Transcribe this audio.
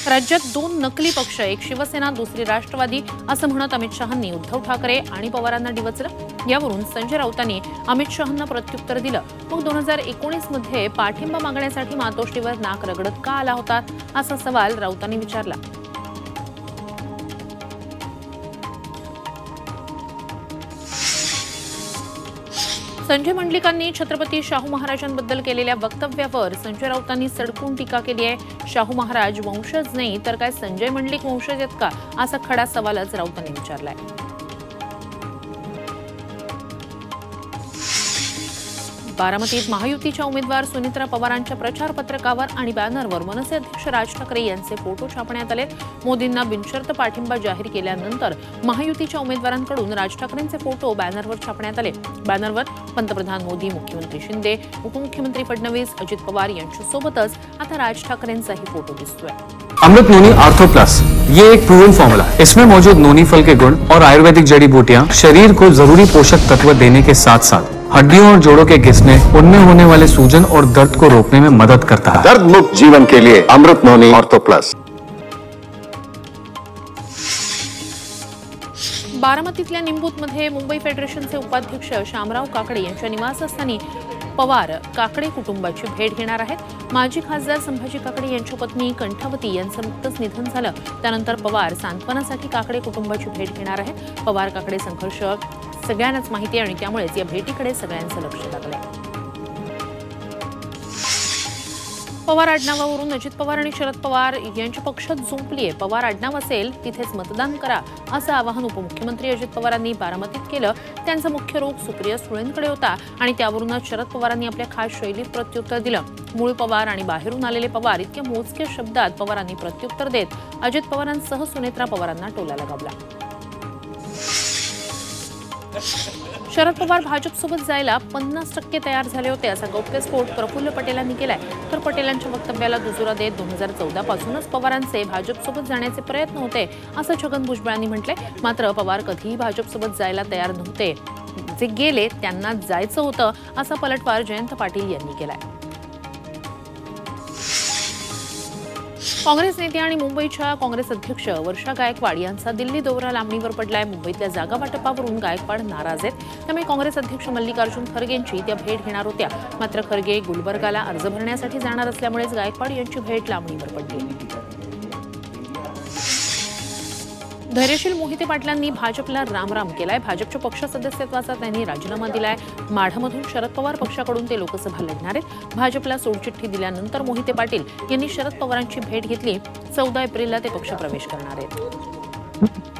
राज्यात दोन नकली पक्ष, एक शिवसेना दुसरी राष्ट्रवादी असं म्हणत अमित शहांनी उद्धव ठाकरे आणि पवारांना डिवचलं। यावरून संजय राऊतांनी अमित शहांना प्रत्युत्तर दिलं। मग 2019 मध्ये पाठिंबा मागण्यासाठी मातोश्रीवर नाक रगडत का आला होता असा सवाल राऊतांनी विचारला। संजय मंडलिकांनी छत्रपती शाहू महाराजांबद्दल केलेल्या वक्तव्यावर संजय राऊतांनी सडकून टीका केली आहे। शाहू महाराज वंशज नाही तर काय संजय मंडलिक वंशज आहेत का असा खडा सवालच राऊतांनी विचारलाय। बारामतीत महायुतीच्या उमेदवार सुनित्रा पवारांच्या प्रचार पत्रकावर आणि बॅनरवर मनसे अध्यक्ष राज ठाकरे यांचे फोटो छापण्यात आले। मोदींना बिनशर्त पाठिंबा जाहीर केल्यानंतर महायुतीच्या उमेदवारांकडून राज ठाकरेंचे फोटो बॅनरवर छापण्यात आले। बॅनरवर पंतप्रधान मोदी, मुख्यमंत्री शिंदे, उपमुख्यमंत्री फडणवीस, अजित पवार यांच्यासोबतच आता राज ठाकरेंचाही फोटो दिसतोय। अमृत नोनी आर्थो प्लस ये एक प्रूवन फॉर्मूला है। इसमें मौजूद नोनी फल के गुण और आयुर्वेदिक जड़ी बूटियां शरीर को जरूरी पोषक तत्व देने के साथ साथ हड्डियों और जोड़ों के घिसने, उनमें होने वाले सूजन और दर्द को रोकने में मदद करता है। दर्द मुक्त जीवन के लिए अमृत नोनी आर्थो प्लस। बारामतीतल्या निंबूतमध्ये मुंबई फेडरेशनचे उपाध्यक्ष शामराव काकडे यांच्या निवासस्थानी पवार काकडे कुटुंबाची भेट घेणार आहेत। माजी खासदार संभाजी काकडे यांच्या पत्नी कंठावती यांचं नुकतंच निधन झालं। त्यानंतर पवार सांत्वनासाठी काकडे कुटुंबाची भेट घेणार आहेत। पवार काकडे संघर्ष सगळ्यांनाच माहिती आहे आणि त्यामुळेच या भेटीकडे सगळ्यांचं लक्ष लागलंय। पवार आडनावावरून अजित पवार आणि शरद पवार यांच्या पक्षात जुंपली आहे। पवार आडनाव असेल तिथेच मतदान करा असं आवाहन उपमुख्यमंत्री अजित पवारांनी बारामतीत केलं। त्यांचा मुख्य रोख सुप्रिया सुळेंकडे होता आणि त्यावरूनच शरद पवारांनी आपल्या खास शैलीत प्रत्युत्तर दिलं। मूळ पवार आणि बाहेरून आलेले पवार इतक्या मोजक्या शब्दात पवारांनी प्रत्युत्तर देत अजित पवारांसह सुनेत्रा पवारांना टोला लगावला। शरद पवार भाजपसोबत जायला 50% तयार झाले होते असा गौप्यस्फोट प्रफुल्ल पटेलांनी केलाय। तर पटेलांच्या वक्तव्याला दुजोरा देत 2014 पासूनच पवारांचे भाजपसोबत जाण्याचे प्रयत्न होते असं छगन भुजबळांनी म्हटलंय। मात्र पवार कधीही भाजपसोबत जायला तयार नव्हते, जे गेले त्यांना जायचं होतं असा पलटवार जयंत पाटील यांनी केलाय। काँग्रेस नेते आणि मुंबईच्या काँग्रेस अध्यक्ष वर्षा गायकवाड यांचा दिल्ली दौरा लांबणीवर पडलाय। मुंबईतल्या जागा वाटपावरून गायकवाड नाराज आहेत, त्यामुळे काँग्रेस अध्यक्ष मल्लिकार्जुन खरगेंची त्या भेट घेणार होत्या। मात्र खरगे गुलबर्गाला अर्ज भरण्यासाठी जाणार असल्यामुळेच गायकवाड यांची भेट लांबणीवर पडली। धैर्यशील मोहिते पाटलांनी भाजपला रामराम केलाय। भाजपच्या पक्ष सदस्यत्वाचा त्यांनी राजीनामा दिलाय। माढामधून शरद पवार पक्षाकडून ते लोकसभा लढणार आहेत। भाजपला सोडचिठ्ठी दिल्यानंतर मोहिते पाटील यांनी शरद पवारांची भेट घेतली। 14 एप्रिलला ते पक्षप्रवेश करणार आहेत।